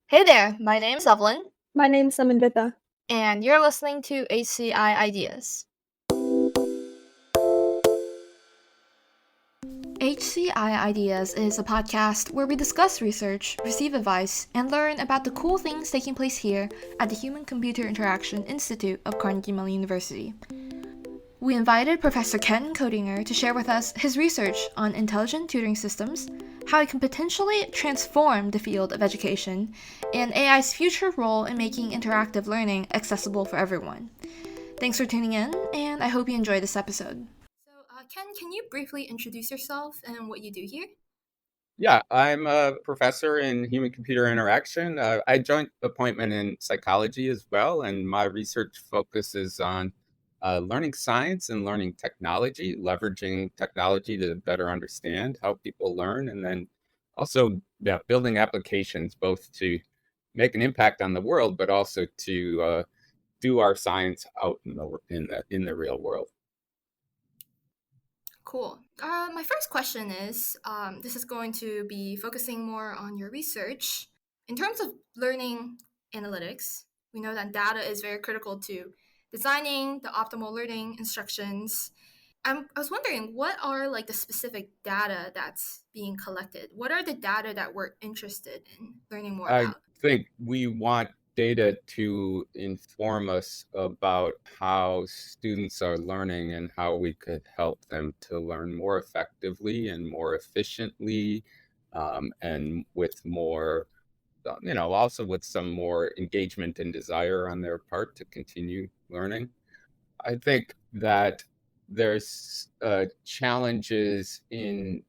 Hey there, my name's Evelyn, My name's Samandita. and you're listening to HCI Ideas. HCI Ideas is a podcast where we discuss research, receive advice, and learn about the cool things taking place here at the Human Computer Interaction Institute of Carnegie Mellon University. We invited Professor Ken Koedinger to share with us his research on intelligent tutoring systems, how it can potentially transform the field of education, and AI's future role in making interactive learning accessible for everyone. Thanks for tuning in, and I hope you enjoy this episode. Ken, can you briefly introduce yourself and what you do here? Yeah, I'm a professor in human computer interaction. I joined appointment in psychology as well, and my research focuses on learning science and learning technology, leveraging technology to better understand how people learn, and then also building applications both to make an impact on the world, but also to do our science out in the real world. Cool. My first question is this is going to be focusing more on your research. In terms of learning analytics, we know that data is very critical to designing the optimal learning instructions. I was wondering, what are like the specific data that's being collected? What are the data that we're interested in learning more I about? think we want data to inform us about how students are learning and how we could help them to learn more effectively and more efficiently, and with more, also with some more engagement and desire on their part to continue learning. I think that there's challenges in,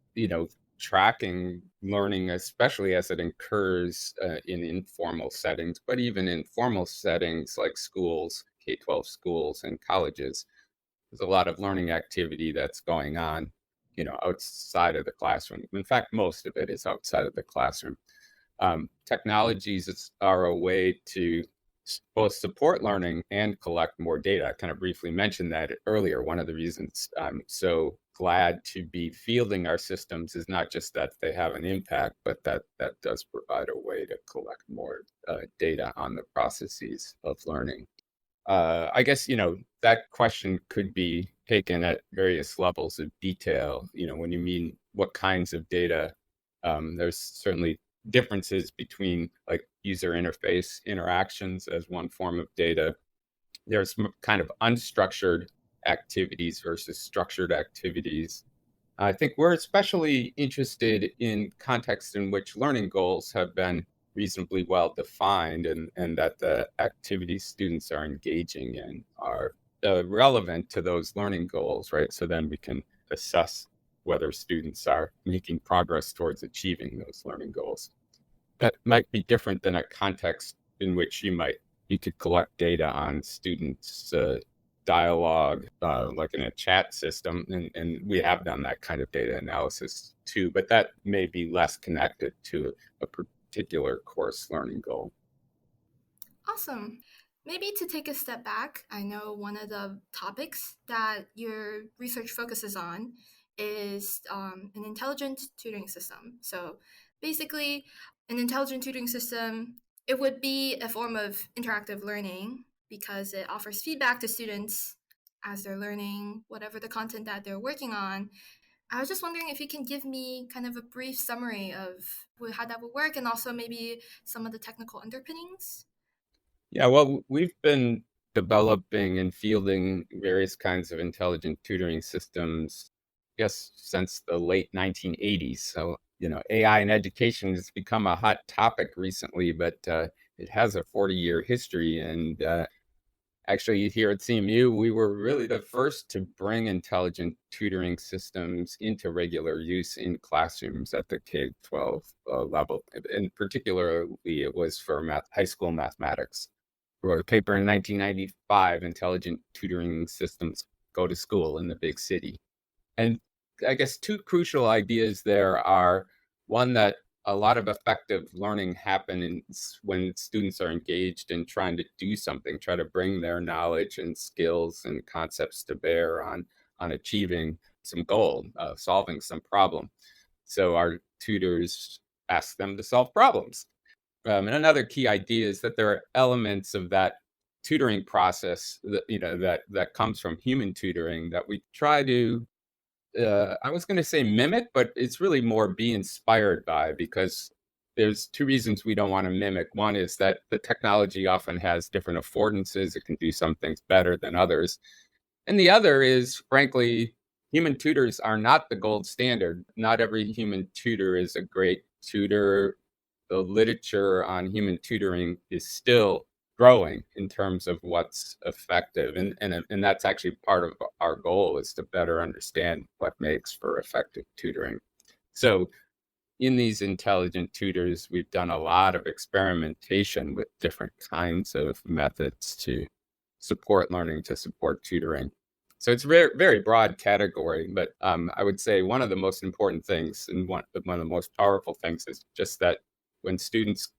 tracking learning, especially as it occurs in informal settings, but even in formal settings like schools, K-12 schools and colleges, there's a lot of learning activity that's going on, outside of the classroom. In fact, most of it is outside of the classroom. Technologies are a way to both support learning and collect more data. I kind of briefly mentioned that earlier. One of the reasons I'm so glad to be fielding our systems is not just that they have an impact, but that does provide a way to collect more data on the processes of learning. I guess, that question could be taken at various levels of detail. When you mean what kinds of data, there's certainly differences between like user interface interactions as one form of data. There's kind of unstructured activities versus structured activities. I think we're especially interested in contexts in which learning goals have been reasonably well defined, and that the activities students are engaging in are relevant to those learning goals, right? So then we can assess whether students are making progress towards achieving those learning goals. That might be different than a context in which you could collect data on students' dialogue, like in a chat system, and we have done that kind of data analysis too, but that may be less connected to a particular course learning goal. Awesome. Maybe to take a step back, I know one of the topics that your research focuses on is an intelligent tutoring system. So basically, an intelligent tutoring system, it would be a form of interactive learning because it offers feedback to students as they're learning whatever the content that they're working on. I was just wondering if you can give me kind of a brief summary of how that would work and also maybe some of the technical underpinnings. Yeah, well, we've been developing and fielding various kinds of intelligent tutoring systems, I guess, since the late 1980s. So, AI in education has become a hot topic recently, but it has a 40-year history. And actually, here at CMU, we were really the first to bring intelligent tutoring systems into regular use in classrooms at the K-12 level. And particularly, it was for high school mathematics. Wrote a paper in 1995, Intelligent Tutoring Systems Go to School in the Big City. And I guess two crucial ideas there are one, that a lot of effective learning happens when students are engaged in trying to do something, try to bring their knowledge and skills and concepts to bear on achieving some goal, solving some problem. So our tutors ask them to solve problems. And another key idea is that there are elements of that tutoring process that that comes from human tutoring that we try to I was going to say mimic, but it's really more be inspired by, because there's two reasons we don't want to mimic. One is that the technology often has different affordances; it can do some things better than others. And the other is, frankly, human tutors are not the gold standard. Not every human tutor is a great tutor. The literature on human tutoring is still growing in terms of what's effective. And that's actually part of our goal, is to better understand what makes for effective tutoring. So in these intelligent tutors, we've done a lot of experimentation with different kinds of methods to support learning, to support tutoring. So it's a very, very broad category, but I would say one of the most important things and one of the most powerful things is just that when students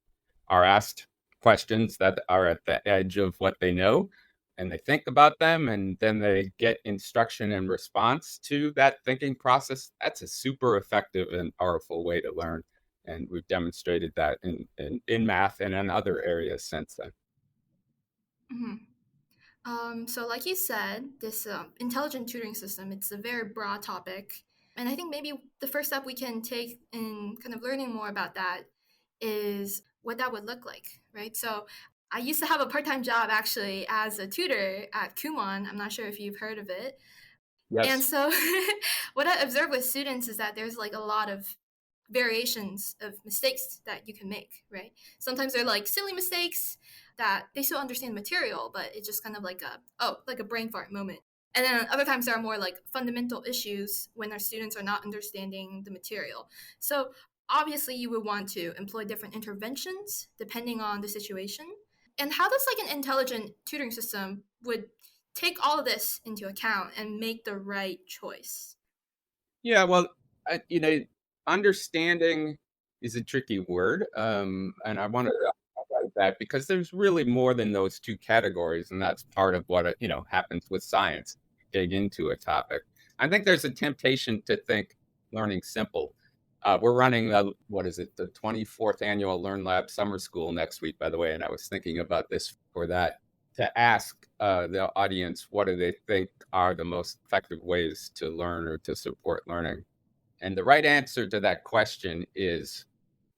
are asked questions that are at the edge of what they know, and they think about them, and then they get instruction and response to that thinking process, that's a super effective and powerful way to learn. And we've demonstrated that in math and in other areas since then. Mhm. So, like you said, this intelligent tutoring system, it's a very broad topic. And I think maybe the first step we can take in kind of learning more about that is what that would look like, right? So, I used to have a part time job actually as a tutor at Kumon. I'm not sure if you've heard of it. And Yes. so, what I observe with students is that there's like a lot of variations of mistakes that you can make, right? Sometimes they're like silly mistakes that they still understand the material, but it's just kind of like like a brain fart moment. And then other times there are more like fundamental issues when our students are not understanding the material. So obviously you would want to employ different interventions depending on the situation. And how does like an intelligent tutoring system would take all of this into account and make the right choice? Yeah, well, understanding is a tricky word, and I wanted to highlight that because there's really more than those two categories, and that's part of what happens with science. Dig into a topic. I think there's a temptation to think learning simple. We're running what is it, the 24th annual Learn Lab Summer School next week, by the way, and I was thinking about this for that, to ask the audience what do they think are the most effective ways to learn or to support learning. And the right answer to that question is,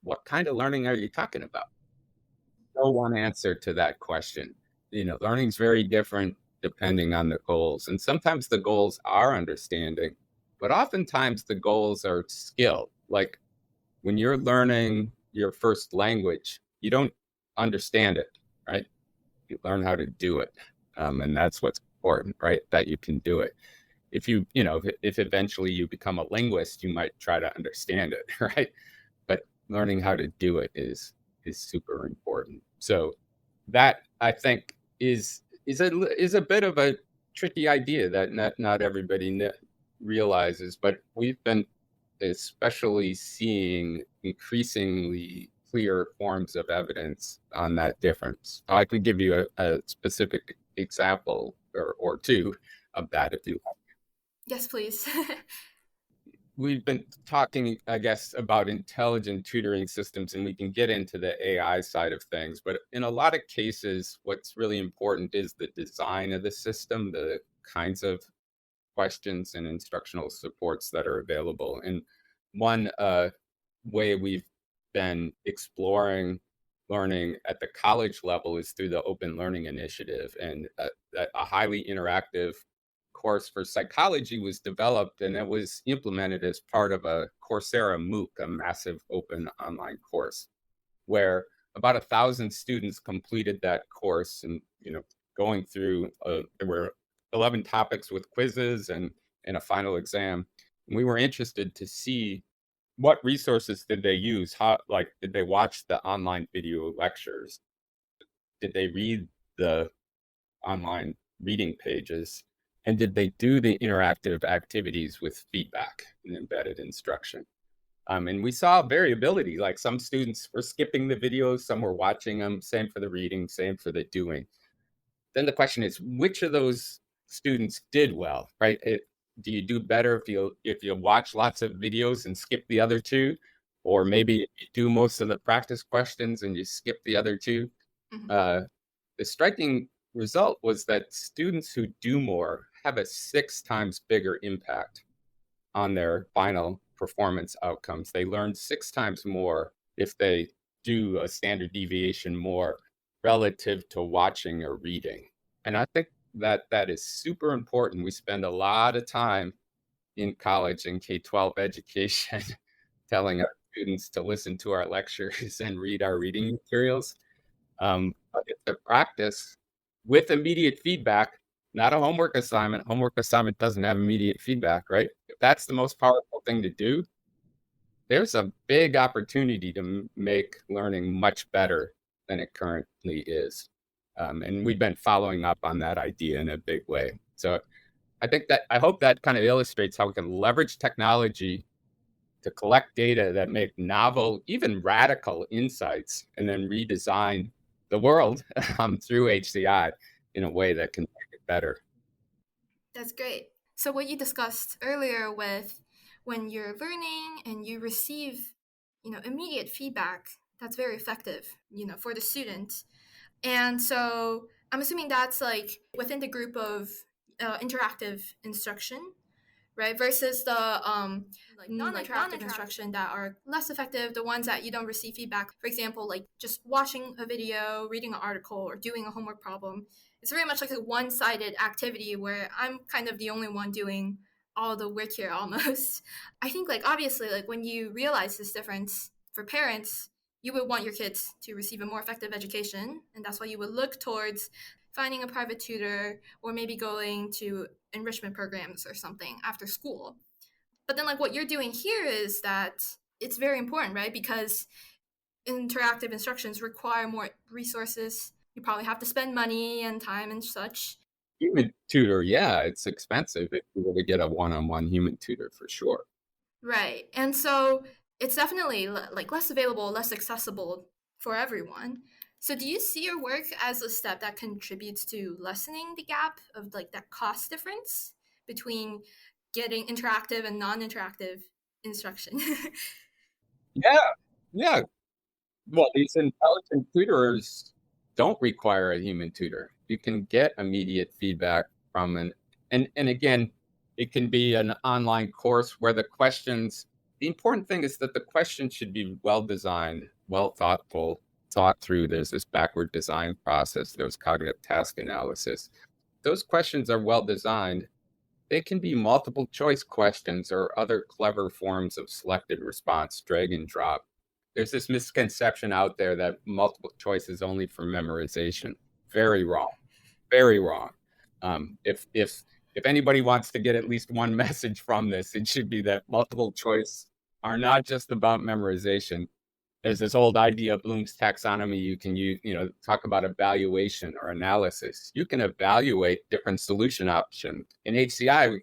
what kind of learning are you talking about? No one answer to that question. Learning's very different depending on the goals. And sometimes the goals are understanding, but oftentimes the goals are skill. Like when you're learning your first language, you don't understand it, right? You learn how to do it. And that's what's important, right? That you can do it. If eventually you become a linguist, you might try to understand it, right? But learning how to do it is super important. So that, I think, is a bit of a tricky idea that not everybody realizes, but we've been especially seeing increasingly clear forms of evidence on that difference. I could give you a specific example or two of that if you like. Yes, please. We've been talking, I guess, about intelligent tutoring systems, and we can get into the AI side of things. But in a lot of cases, what's really important is the design of the system, the kinds of questions and instructional supports that are available. And one way we've been exploring learning at the college level is through the Open Learning Initiative. And a highly interactive course for psychology was developed, and it was implemented as part of a Coursera MOOC, a massive open online course, where about 1,000 students completed that course. And going through there were 11 topics with quizzes and a final exam. And we were interested to see what resources did they use, how, like, did they watch the online video lectures, did they read the online reading pages, and did they do the interactive activities with feedback and embedded instruction. And we saw variability, like some students were skipping the videos, some were watching them, same for the reading, same for the doing. Then the question is, which of those students did well, right? Do you do better if you watch lots of videos and skip the other two? or maybe you do most of the practice questions and you skip the other two. Mhm. Uh, the striking result was that students who do more have a 6 times bigger impact on their final performance outcomes. They learn 6 times more if they do a standard deviation more relative to watching or reading. And I think that that is super important. We spend a lot of time in college and K-12 education telling our students to listen to our lectures and read our reading materials. But it's a practice with immediate feedback, not a homework assignment. Homework assignment doesn't have immediate feedback, right? If that's the most powerful thing to do, there's a big opportunity to make learning much better than it currently is. And we've been following up on that idea in a big way. So I hope that kind of illustrates how we can leverage technology to collect data that make novel, even radical insights, and then redesign the world through HCI in a way that can make it better. That's great. So what you discussed earlier with when you're learning and you receive, immediate feedback, that's very effective, for the student. And so I'm assuming that's like within the group of interactive instruction, right? Versus the non-interactive instruction that are less effective, the ones that you don't receive feedback. For example, like just watching a video, reading an article, or doing a homework problem. It's very much like a one-sided activity where I'm kind of the only one doing all the work here almost. I think like obviously like when you realize this difference for parents, you would want your kids to receive a more effective education, and that's why you would look towards finding a private tutor or maybe going to enrichment programs or something after school. But then, like, what you're doing here is that it's very important, right? Because interactive instructions require more resources. You probably have to spend money and time and such. Human tutor, yeah, it's expensive if you were to get a one-on-one human tutor for sure. Right. And so it's definitely like less available, less accessible for everyone. So do you see your work as a step that contributes to lessening the gap of like that cost difference between getting interactive and non-interactive instruction? Yeah, yeah. Well, these intelligent tutors don't require a human tutor. You can get immediate feedback from and again, it can be an online course where the important thing is that the questions should be well designed, well thoughtful, thought through. There's this backward design process, there's cognitive task analysis. Those questions are well designed. They can be multiple choice questions or other clever forms of selected response, drag and drop. There's this misconception out there that multiple choice is only for memorization. Very wrong. Very wrong. If anybody wants to get at least one message from this, it should be that multiple choice are not just about memorization. There's this old idea of Bloom's taxonomy. You can use, talk about evaluation or analysis. You can evaluate different solution options. In HCI,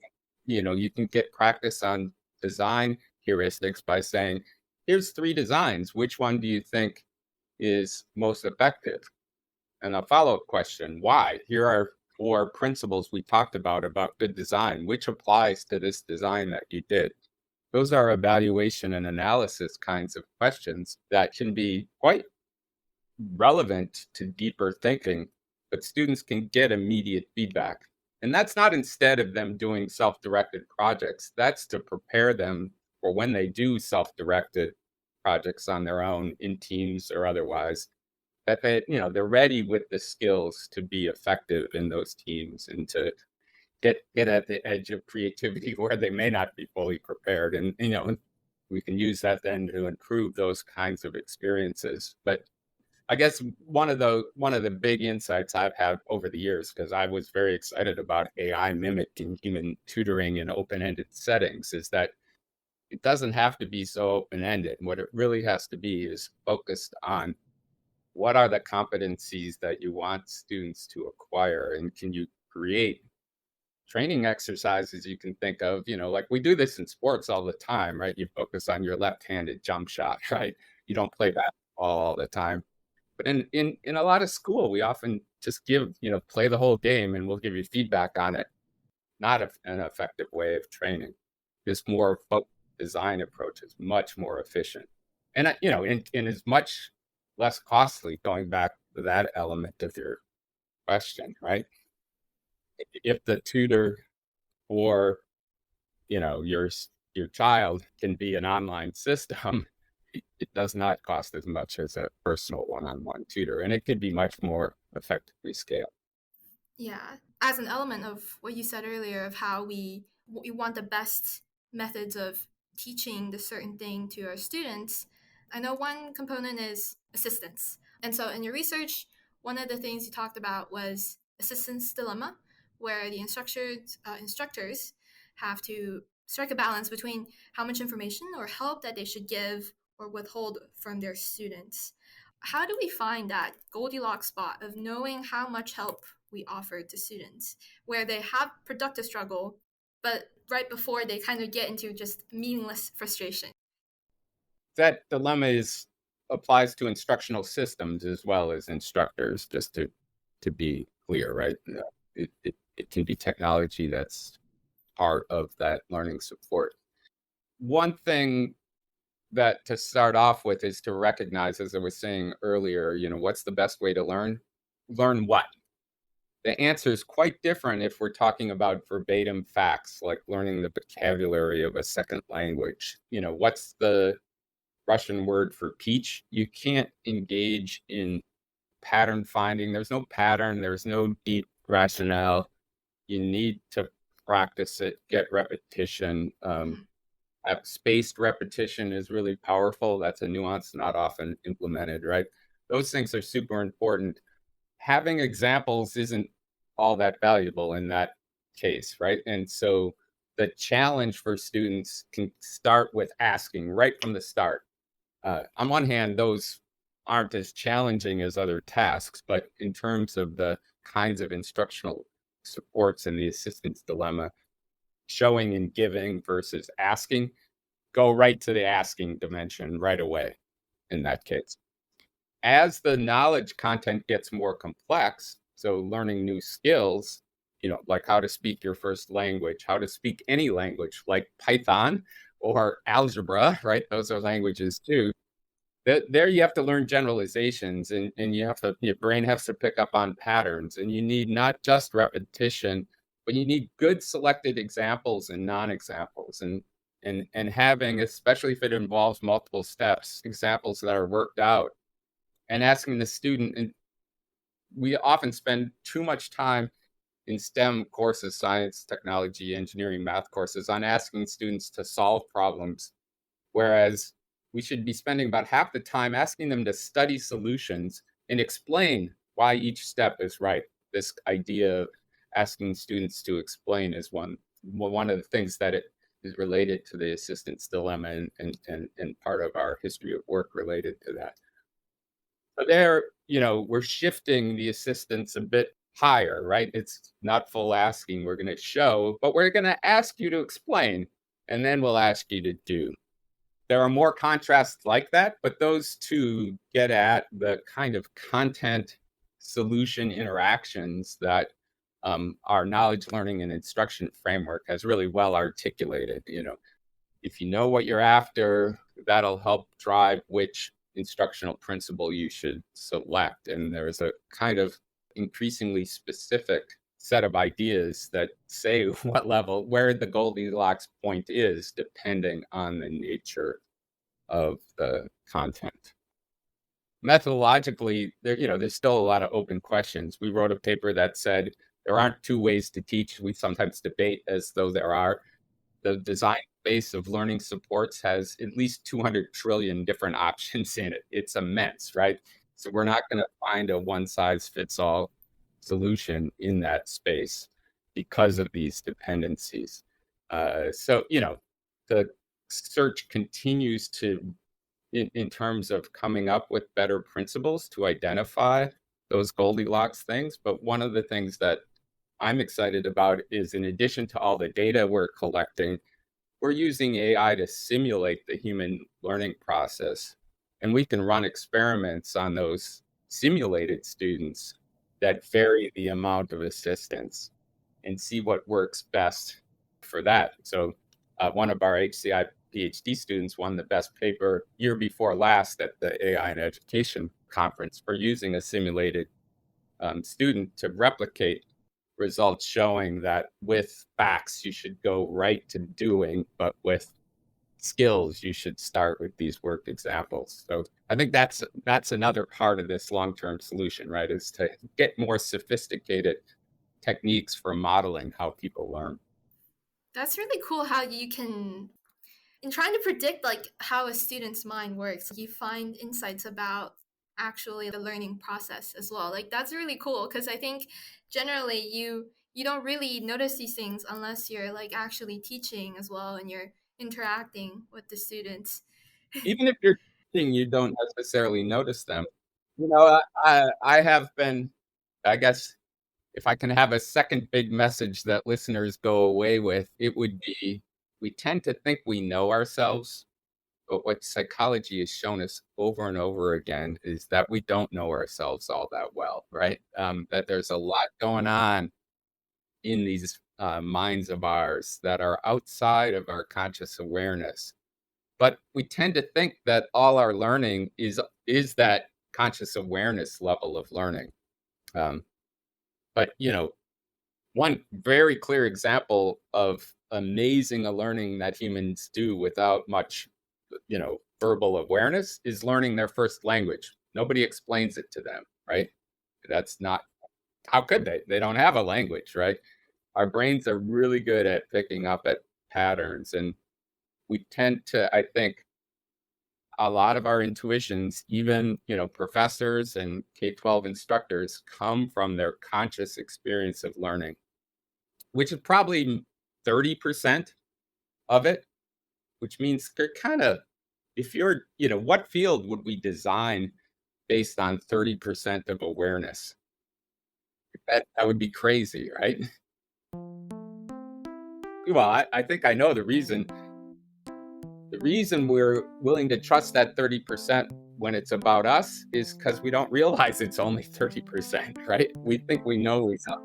you can get practice on design heuristics by saying, here's 3 designs. Which one do you think is most effective? And a follow-up question, why? Here are 4 principles we talked about good design. Which applies to this design that you did? Those are evaluation and analysis kinds of questions that can be quite relevant to deeper thinking, but students can get immediate feedback. And that's not instead of them doing self-directed projects. That's to prepare them for when they do self-directed projects on their own in teams or otherwise, that they're ready with the skills to be effective in those teams and to get at the edge of creativity where they may not be fully prepared. And we can use that then to improve those kinds of experiences. But I guess one of the big insights I've had over the years, because I was very excited about AI mimicking human tutoring in open-ended settings, is that it doesn't have to be so open-ended. What it really has to be is focused on what are the competencies that you want students to acquire, and can you create training exercises you can think of, like we do this in sports all the time, right? You focus on your left-handed jump shot, right? You don't play basketball all the time. But in a lot of school, we often just play the whole game and we'll give you feedback on it. Not an effective way of training. This more focused design approach is much more efficient. And, and is much less costly, going back to that element of your question, right? If the tutor for, your child can be an online system, it does not cost as much as a personal one-on-one tutor, and it could be much more effectively scaled. Yeah, as an element of what you said earlier of how we want the best methods of teaching the certain thing to our students, I know one component is assistance. And so in your research, one of the things you talked about was assistance dilemma, where the instructors have to strike a balance between how much information or help that they should give or withhold from their students. How do we find that Goldilocks spot of knowing how much help we offer to students where they have productive struggle, but right before they kind of get into just meaningless frustration? That dilemma is applies to instructional systems as well as instructors, just to be clear, right? It can be technology that's part of that learning support. One thing that to start off with is to recognize, as I was saying earlier, what's the best way to learn? Learn what? The answer is quite different if we're talking about verbatim facts, like learning the vocabulary of a second language. What's the Russian word for peach? You can't engage in pattern finding. There's no pattern, there's no deep rationale. You need to practice it, get repetition. Spaced repetition is really powerful. That's a nuance not often implemented, right? Those things are super important. Having examples isn't all that valuable in that case, right? And so the challenge for students can start with asking right from the start. On one hand, those aren't as challenging as other tasks, but in terms of the kinds of instructional supports and the assistance dilemma, showing and giving versus asking, go right to the asking dimension right away in that case. As the knowledge content gets more complex, so learning new skills, like how to speak your first language, how to speak any language like Python or algebra, right? Those are languages too. There you have to learn generalizations, and your brain has to pick up on patterns, and you need not just repetition, but you need good selected examples and non-examples, and having, especially if it involves multiple steps, examples that are worked out, and asking the student. And we often spend too much time in STEM courses, science, technology, engineering, math courses, on asking students to solve problems, whereas we should be spending about half the time asking them to study solutions and explain why each step is right. This idea of asking students to explain is one of the things that it is related to the assistance dilemma, and part of our history of work related to that. So there, we're shifting the assistance a bit higher, right? It's not full asking. We're going to show, but we're going to ask you to explain, and then we'll ask you to do. There are more contrasts like that, but those two get at the kind of content solution interactions that our knowledge, learning, and instruction framework has really well articulated. If you know what you're after, that'll help drive which instructional principle you should select. And there's a kind of increasingly specific set of ideas that say where the Goldilocks point is, depending on the nature of the content. Methodologically, there's still a lot of open questions. We wrote a paper that said there aren't two ways to teach. We sometimes debate as though there are. The design base of learning supports has at least 200 trillion different options in it. It's immense, right? So we're not going to find a one size fits all solution in that space because of these dependencies. So the search continues to, in terms of coming up with better principles to identify those Goldilocks things. But one of the things that I'm excited about is, in addition to all the data we're collecting, we're using AI to simulate the human learning process. And we can run experiments on those simulated students that vary the amount of assistance and see what works best for that. So one of our HCI PhD students won the best paper year before last at the AI in Education conference for using a simulated student to replicate results showing that with facts, you should go right to doing, but with skills, you should start with these work examples. So I think that's another part of this long-term solution, right? Is to get more sophisticated techniques for modeling how people learn. That's really cool how you can, in trying to predict like how a student's mind works, you find insights about actually the learning process as well. Like that's really cool because I think generally you don't really notice these things unless you're like actually teaching as well and you're interacting with the students. Even if you're teaching, you don't necessarily notice them. I have been, I guess, if I can have a second big message that listeners go away with, it would be we tend to think we know ourselves, but what psychology has shown us over and over again is that we don't know ourselves all that well, right? That there's a lot going on in these minds of ours that are outside of our conscious awareness. But we tend to think that all our learning is that conscious awareness level of learning. Um, but one very clear example of amazing a learning that humans do without much, verbal awareness is learning their first language. Nobody explains it to them, right? That's not, how could they? They don't have a language, right? Our brains are really good at picking up at patterns. And we tend to, I think, a lot of our intuitions, even, professors and K-12 instructors come from their conscious experience of learning, which is probably 30% of it, which means they're kind of, if you're, what field would we design based on 30% of awareness? That would be crazy, right? Well, I think I know the reason. The reason we're willing to trust that 30% when it's about us is because we don't realize it's only 30%, right? We think we know enough.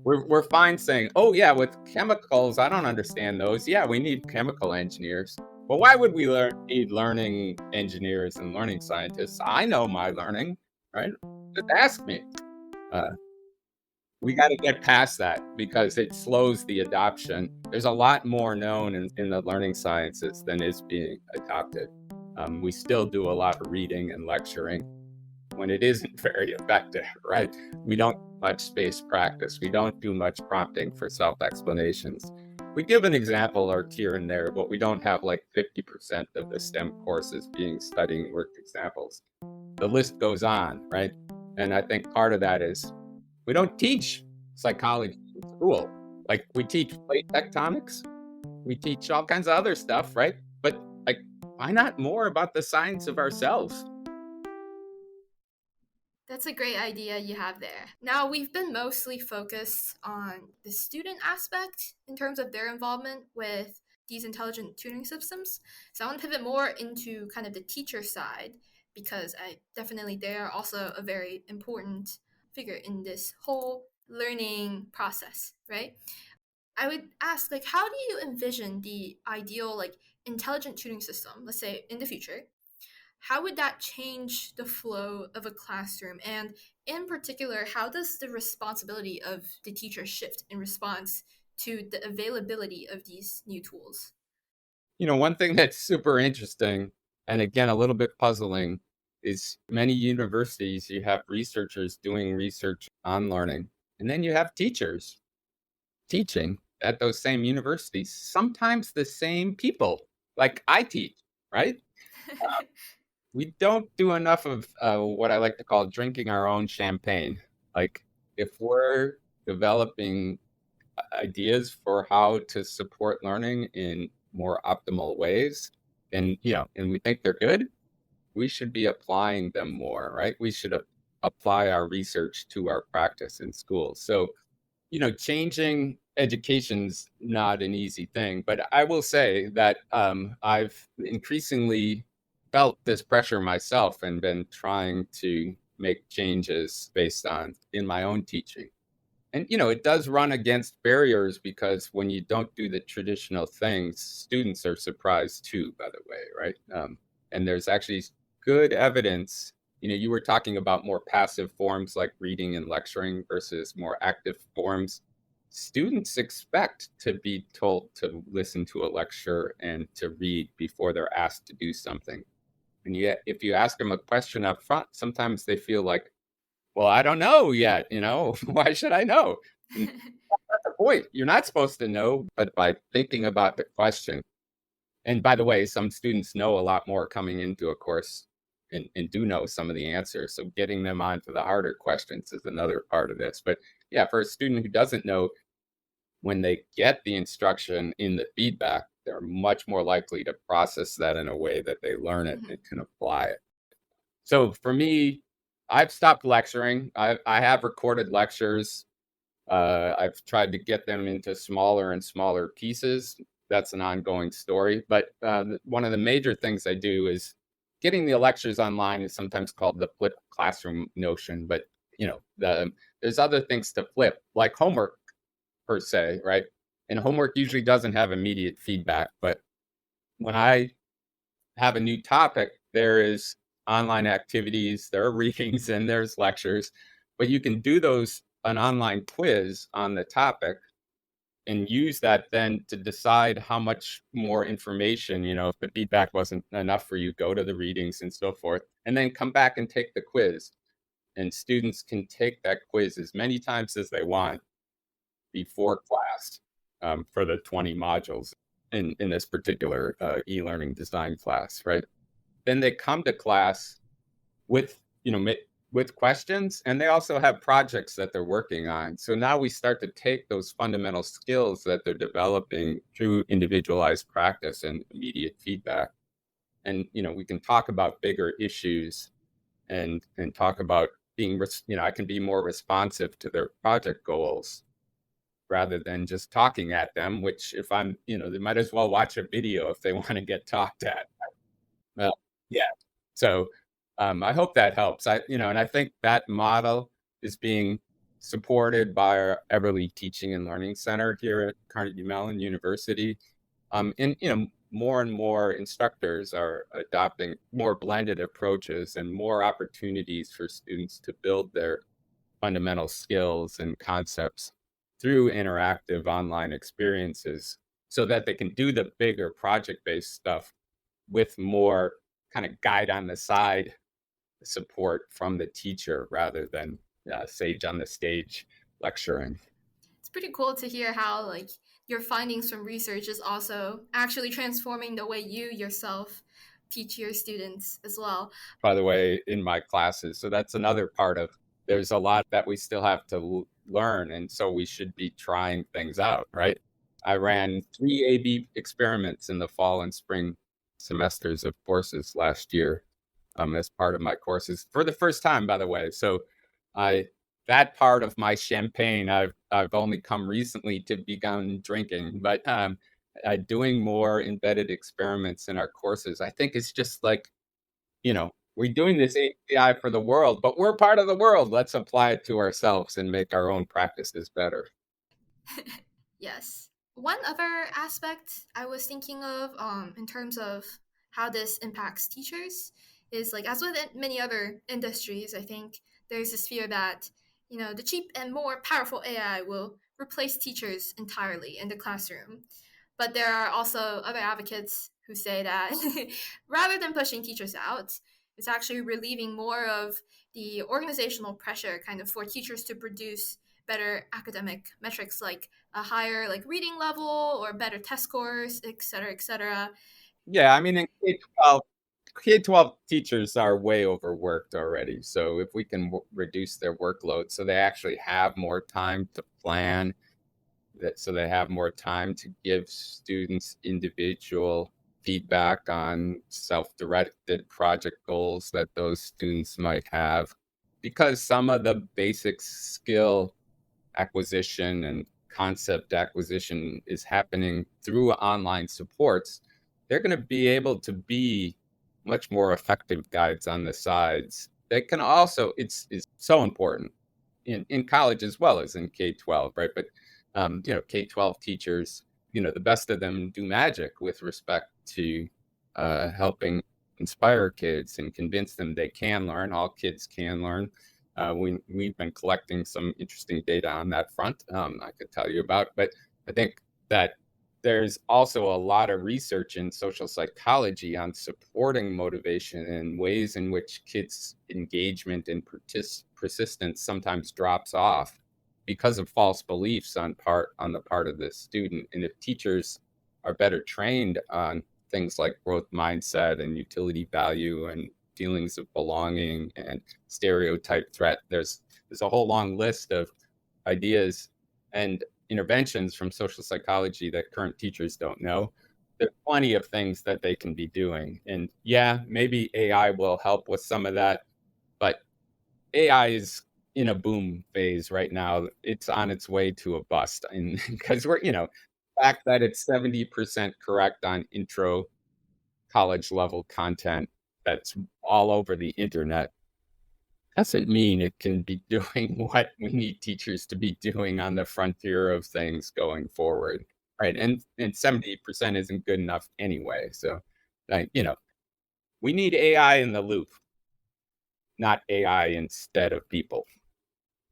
We're fine saying, oh, yeah, with chemicals, I don't understand those. Yeah, we need chemical engineers. Well, why would we need learning engineers and learning scientists? I know my learning, right? Just ask me. Uh, we got to get past that because it slows the adoption. There's a lot more known in the learning sciences than is being adopted. We still do a lot of reading and lecturing when it isn't very effective, right? We don't do much space practice. We don't do much prompting for self-explanations. We give an example or here and there, but we don't have like 50% of the STEM courses being studying work examples. The list goes on, right? And I think part of that is we don't teach psychology in school. Like we teach plate tectonics, we teach all kinds of other stuff, right? But like, why not more about the science of ourselves? That's a great idea you have there. Now, we've been mostly focused on the student aspect in terms of their involvement with these intelligent tutoring systems. So, I want to pivot more into kind of the teacher side because I definitely they are also a very important figure in this whole learning process, right? I would ask like how do you envision the ideal like intelligent tutoring system, let's say in the future, how would that change the flow of a classroom? And in particular, how does the responsibility of the teacher shift in response to the availability of these new tools? One thing that's super interesting, and again, a little bit puzzling, is many universities, you have researchers doing research on learning, and then you have teachers teaching at those same universities, sometimes the same people, like I teach, right? We don't do enough of what I like to call drinking our own champagne. Like, if we're developing ideas for how to support learning in more optimal ways, and we think they're good, we should be applying them more, right? We should apply our research to our practice in schools. So, changing education's not an easy thing, but I will say that I've increasingly felt this pressure myself and been trying to make changes based on in my own teaching. And, it does run against barriers because when you don't do the traditional things, students are surprised too, by the way, right? And there's actually good evidence. You were talking about more passive forms like reading and lecturing versus more active forms. Students expect to be told to listen to a lecture and to read before they're asked to do something. And yet, if you ask them a question up front, sometimes they feel like, well, I don't know yet, why should I know? And that's the point. You're not supposed to know, but by thinking about the question, and by the way, some students know a lot more coming into a course and do know some of the answers. So getting them onto the harder questions is another part of this. But yeah, for a student who doesn't know, when they get the instruction in the feedback, they're much more likely to process that in a way that they learn it and can apply it. So for me, I've stopped lecturing. I have recorded lectures. I've tried to get them into smaller and smaller pieces. That's an ongoing story. But one of the major things I do is getting the lectures online is sometimes called the flipped classroom notion. But there's other things to flip, like homework per se, right? And homework usually doesn't have immediate feedback. But when I have a new topic, there is online activities, there are readings, and there's lectures, but you can do those an online quiz on the topic and use that then to decide how much more information, if the feedback wasn't enough for you, go to the readings and so forth, and then come back and take the quiz. And students can take that quiz as many times as they want before class, for the 20 modules in this particular e-learning design class, right? Then they come to class with with questions, and they also have projects that they're working on. So now we start to take those fundamental skills that they're developing through individualized practice and immediate feedback, and we can talk about bigger issues and talk about being I can be more responsive to their project goals rather than just talking at them, which if I'm, they might as well watch a video if they want to get talked at. Well, yeah. So, I hope that helps. And I think that model is being supported by our Everly Teaching and Learning Center here at Carnegie Mellon University. And more and more instructors are adopting more blended approaches and more opportunities for students to build their fundamental skills and concepts through interactive online experiences so that they can do the bigger project-based stuff with more kind of guide on the side support from the teacher rather than sage on the stage lecturing. It's pretty cool to hear how like your findings from research is also actually transforming the way you yourself teach your students as well. By the way, in my classes. So that's another part of there's a lot that we still have to learn. And so we should be trying things out, right? I ran 3 A/B experiments in the fall and spring semesters of courses last year, as part of my courses for the first time, by the way. So I that part of my champagne I've only come recently to begun drinking, but doing more embedded experiments in our courses, I think it's just like, we're doing this API for the world, but we're part of the world. Let's apply it to ourselves and make our own practices better. Yes. One other aspect I was thinking of in terms of how this impacts teachers is like, as with many other industries, I think there's this fear that, the cheap and more powerful AI will replace teachers entirely in the classroom. But there are also other advocates who say that rather than pushing teachers out, it's actually relieving more of the organizational pressure kind of for teachers to produce better academic metrics like a higher like reading level or better test scores, et cetera, et cetera. Yeah, I mean, in K-12 teachers are way overworked already. So if we can reduce their workload so they actually have more time to plan, so they have more time to give students individual feedback on self-directed project goals that those students might have, because some of the basic skill acquisition and concept acquisition is happening through online supports, they're going to be able to be much more effective guides on the sides. They can also, it's so important, in college as well as in K-12, right? But K-12 teachers, the best of them do magic with respect to helping inspire kids and convince them they can learn. All kids can learn. We've been collecting some interesting data on that front. I could tell you about, but I think that there's also a lot of research in social psychology on supporting motivation and ways in which kids' engagement and persistence sometimes drops off because of false beliefs on the part of the student. And if teachers are better trained on things like growth mindset and utility value and feelings of belonging and stereotype threat, there's a whole long list of ideas and interventions from social psychology that current teachers don't know. There's plenty of things that they can be doing. And yeah, maybe AI will help with some of that, but AI is in a boom phase right now. It's on its way to a bust. And because the fact that it's 70% correct on intro college level content that's all over the internet doesn't mean it can be doing what we need teachers to be doing on the frontier of things going forward, right? And 70% isn't good enough anyway. So, like, we need AI in the loop, not AI instead of people.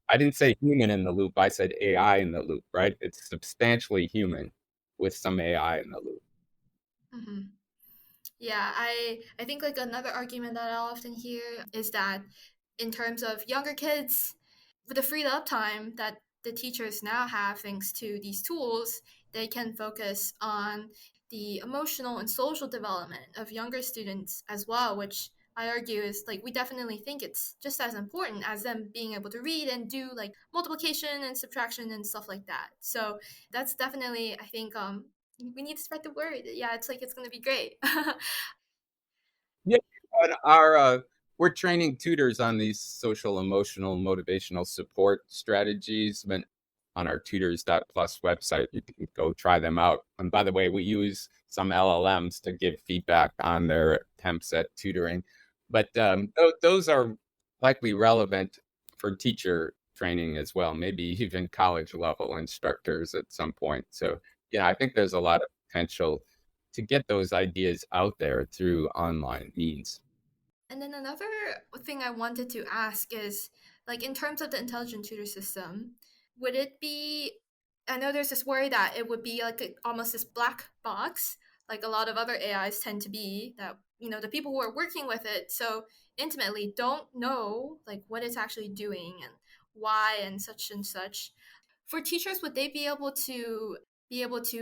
I didn't say human in the loop. I said AI in the loop, right? It's substantially human with some AI in the loop. Hmm. Yeah, I think like another argument that I'll often hear is that in terms of younger kids, with the freed up time that the teachers now have thanks to these tools, they can focus on the emotional and social development of younger students as well, which I argue is like we definitely think it's just as important as them being able to read and do like multiplication and subtraction and stuff like that. So that's definitely I think we need to spread the word. Yeah, it's like it's gonna be great. Yeah, and we're training tutors on these social, emotional, motivational support strategies. But on our tutors.plus website, you can go try them out. And by the way, we use some LLMs to give feedback on their attempts at tutoring. But those are likely relevant for teacher training as well, maybe even college level instructors at some point. So, yeah, I think there's a lot of potential to get those ideas out there through online means. And then another thing I wanted to ask is like in terms of the intelligent tutor system, would it be I know there's this worry that it would be like almost this black box, like a lot of other AIs tend to be that the people who are working with it so intimately don't know like what it's actually doing and why and such. For teachers, would they be able to,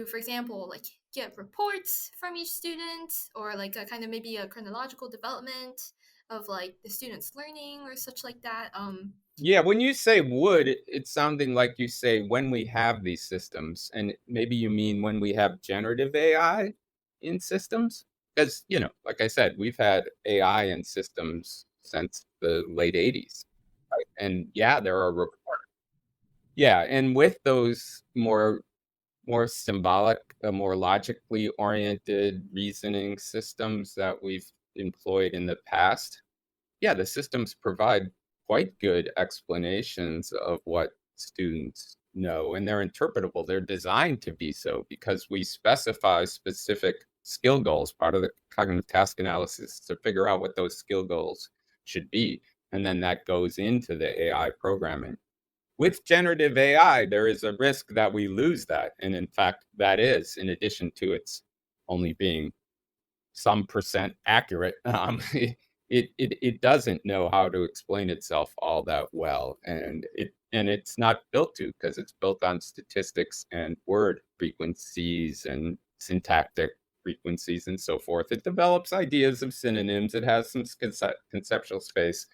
for example, like get reports from each student or like a kind of maybe a chronological development of like the students learning or such like that? Yeah, when you say would, it's sounding like you say when we have these systems, and maybe you mean when we have generative AI in systems. Because, like I said, we've had AI in systems since the late 80s. Right? And yeah, there are reports. Yeah, and with those more symbolic, more logically oriented reasoning systems that we've employed in the past, yeah, the systems provide quite good explanations of what students know, and they're interpretable. They're designed to be so because we specify specific skill goals, part of the cognitive task analysis to figure out what those skill goals should be. And then that goes into the AI programming. With generative AI, there is a risk that we lose that. And in fact, that is, in addition to its only being some percent accurate, it doesn't know how to explain itself all that well, and it's not built to because it's built on statistics and word frequencies and syntactic frequencies and so forth. It develops ideas of synonyms. It has some conceptual space,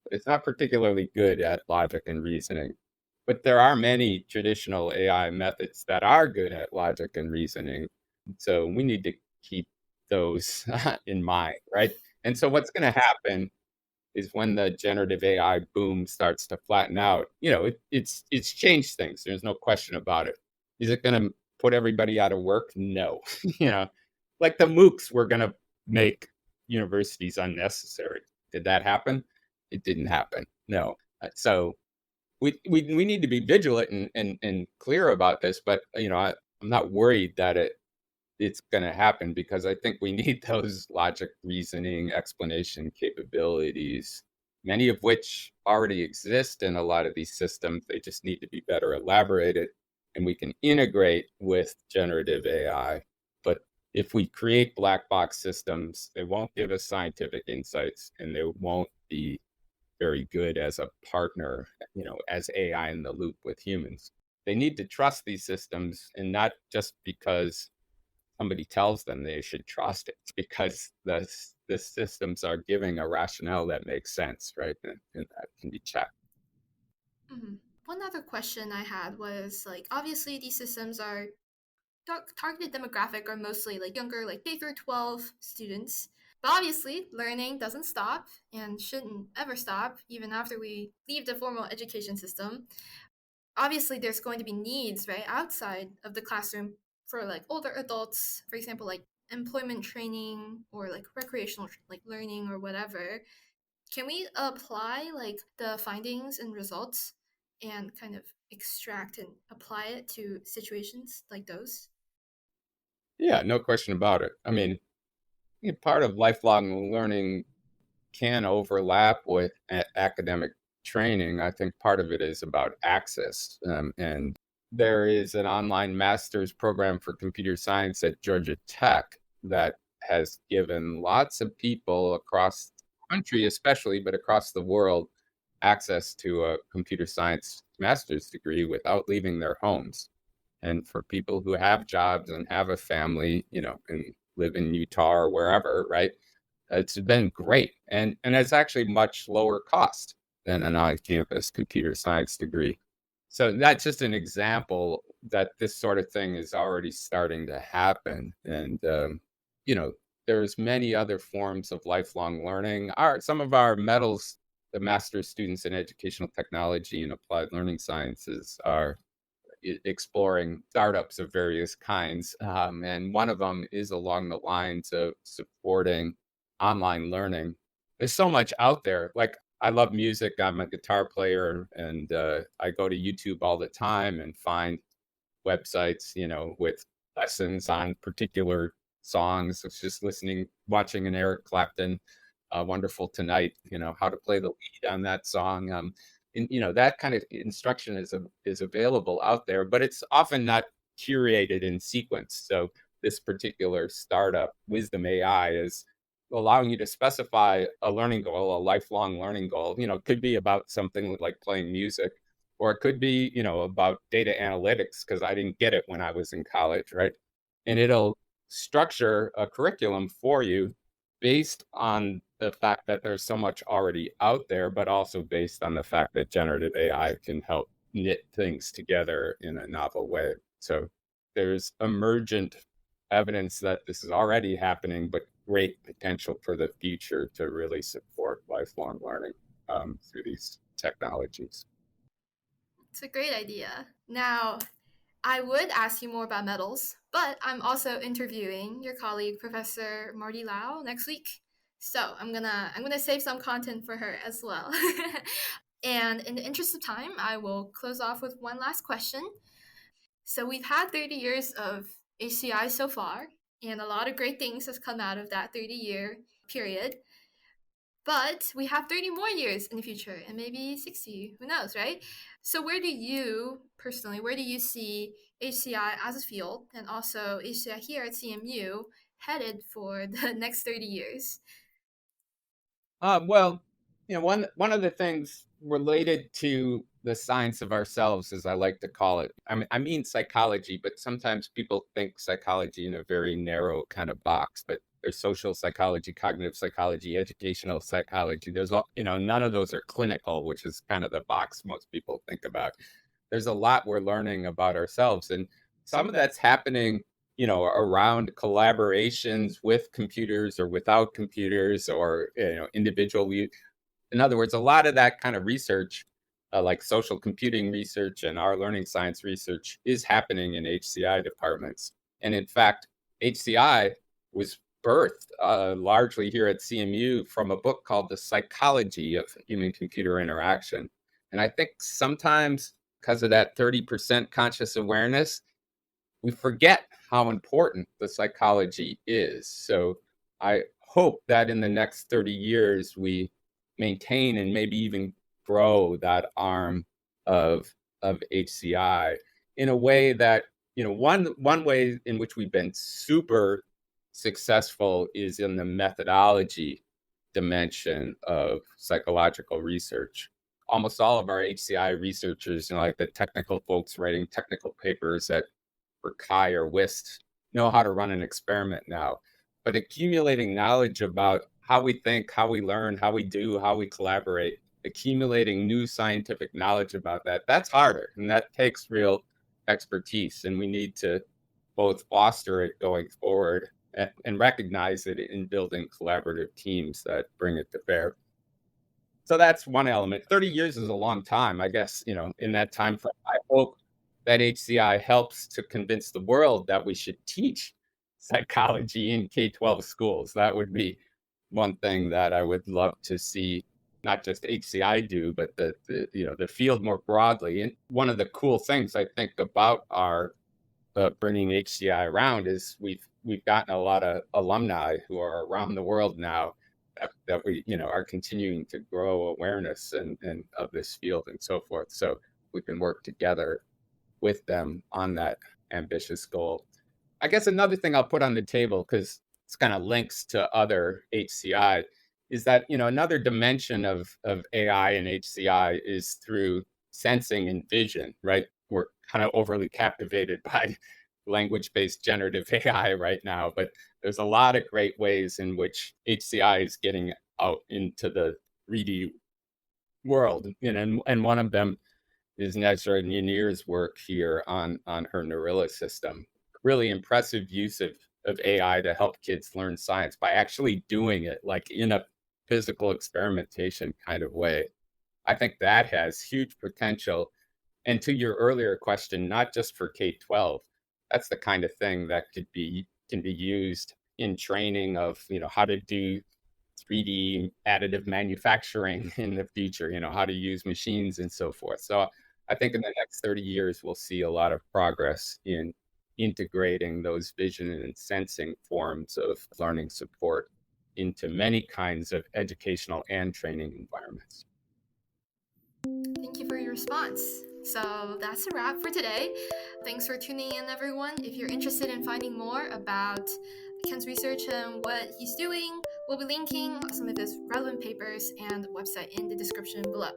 but it's not particularly good at logic and reasoning. But there are many traditional AI methods that are good at logic and reasoning. So we need to keep those in mind, right? And so what's going to happen is when the generative AI boom starts to flatten out, it's changed things. There's no question about it. Is it going to put everybody out of work? No. you know, like the MOOCs were going to make universities unnecessary. Did that happen? It didn't happen. No. So we need to be vigilant and clear about this, but I'm not worried that it's going to happen because I think we need those logic, reasoning, explanation capabilities, many of which already exist in a lot of these systems. They just need to be better elaborated, and we can integrate with generative AI. But if we create black box systems, they won't give us scientific insights, and they won't be very good as a partner, as AI in the loop with humans. They need to trust these systems, and not just because somebody tells them they should trust it. It's because the systems are giving a rationale that makes sense, right? And that can be checked. Mhm. One other question I had was like, obviously, these systems are targeted demographic are mostly like younger, like K through 12 students. But obviously, learning doesn't stop and shouldn't ever stop, even after we leave the formal education system. Obviously, there's going to be needs, right, outside of the classroom for like older adults, for example, like employment training or like recreational like learning or whatever. Can we apply like the findings and results and kind of extract and apply it to situations like those? Yeah, no question about it. I mean, part of lifelong learning can overlap with academic training. I think part of it is about access. And there is an online master's program for computer science at Georgia Tech that has given lots of people across the country, especially, but across the world, access to a computer science master's degree without leaving their homes. And for people who have jobs and have a family, and live in Utah or wherever, right? It's been great, and it's actually much lower cost than an on-campus computer science degree. So that's just an example that this sort of thing is already starting to happen, and you know, there's many other forms of lifelong learning. Some of our medals, the master's students in educational technology and applied learning sciences, are exploring startups of various kinds. And one of them is along the lines of supporting online learning. There's so much out there. Like, I love music. I'm a guitar player, and I go to YouTube all the time and find websites, with lessons on particular songs. It's just watching an Eric Clapton, "Wonderful Tonight," how to play the lead on that song. And that kind of instruction is available out there, but it's often not curated in sequence. So this particular startup, Wisdom AI, is allowing you to specify a learning goal, a lifelong learning goal. It could be about something like playing music, or it could be, about data analytics, because I didn't get it when I was in college, right? And it'll structure a curriculum for you based on the fact that there's so much already out there, but also based on the fact that generative AI can help knit things together in a novel way. So there's emergent evidence that this is already happening, but great potential for the future to really support lifelong learning through these technologies. It's a great idea. Now, I would ask you more about metals, but I'm also interviewing your colleague, Professor Marty Lau, next week. So I'm gonna save some content for her as well. And in the interest of time, I will close off with one last question. So we've had 30 years of HCI so far, and a lot of great things has come out of that 30-year period. But we have 30 more years in the future, and maybe 60, who knows, right? So where do you, personally, where do you see HCI as a field, and also HCI here at CMU, headed for the next 30 years? Well, one of the things related to the science of ourselves, as I like to call it, I mean psychology, but sometimes people think psychology in a very narrow kind of box. But there's social psychology, cognitive psychology, educational psychology. There's all, none of those are clinical, which is kind of the box most people think about. There's a lot we're learning about ourselves, and some of that's happening, around collaborations with computers or without computers, or individual. In other words, a lot of that kind of research, like social computing research and our learning science research, is happening in HCI departments. And in fact, HCI was birthed largely here at CMU from a book called The Psychology of Human Computer Interaction. And I think sometimes because of that 30% conscious awareness, we forget how important the psychology is. So I hope that in the next 30 years, we maintain and maybe even grow that arm of, of HCI in a way that, one way in which we've been super successful is in the methodology dimension of psychological research. Almost all of our HCI researchers, like the technical folks writing technical papers at for Chi or WIST know how to run an experiment now. But accumulating knowledge about how we think, how we learn, how we do, how we collaborate, accumulating new scientific knowledge about that, that's harder. And that takes real expertise. And we need to both foster it going forward and recognize it in building collaborative teams that bring it to bear. So that's one element. 30 years is a long time. I guess, in that time frame, I hope that HCI helps to convince the world that we should teach psychology in K-12 schools. That would be one thing that I would love to see, not just HCI do, but the field more broadly. And one of the cool things I think about our bringing HCI around is we've gotten a lot of alumni who are around the world now that we are continuing to grow awareness and of this field and so forth. So we can work together with them on that ambitious goal. I guess another thing I'll put on the table, because it's kind of links to other HCI, is that another dimension of AI and HCI is through sensing and vision, right? We're kind of overly captivated by language-based generative AI right now, but there's a lot of great ways in which HCI is getting out into the 3D world, and one of them is Nezra Yanir's work here on her Narilla system. Really impressive use of AI to help kids learn science by actually doing it like in a physical experimentation kind of way. I think that has huge potential. And to your earlier question, not just for K-12, that's the kind of thing that can be used in training of, how to do 3D additive manufacturing in the future, how to use machines and so forth. So I think in the next 30 years, we'll see a lot of progress in integrating those vision and sensing forms of learning support into many kinds of educational and training environments. Thank you for your response. So that's a wrap for today. Thanks for tuning in, everyone. If you're interested in finding more about Ken's research and what he's doing, we'll be linking some of his relevant papers and website in the description below.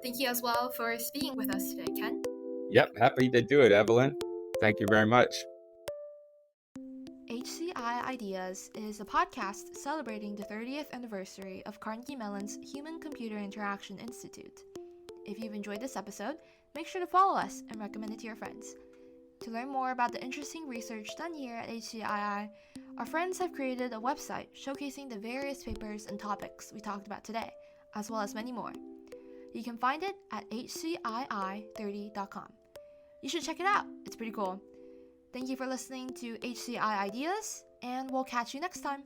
Thank you as well for speaking with us today, Ken. Yep, happy to do it, Evelyn. Thank you very much. HCI Ideas is a podcast celebrating the 30th anniversary of Carnegie Mellon's Human-Computer Interaction Institute. If you've enjoyed this episode, make sure to follow us and recommend it to your friends. To learn more about the interesting research done here at HCII, our friends have created a website showcasing the various papers and topics we talked about today, as well as many more. You can find it at hcii30.com. You should check it out, it's pretty cool. Thank you for listening to HCI Ideas, and we'll catch you next time.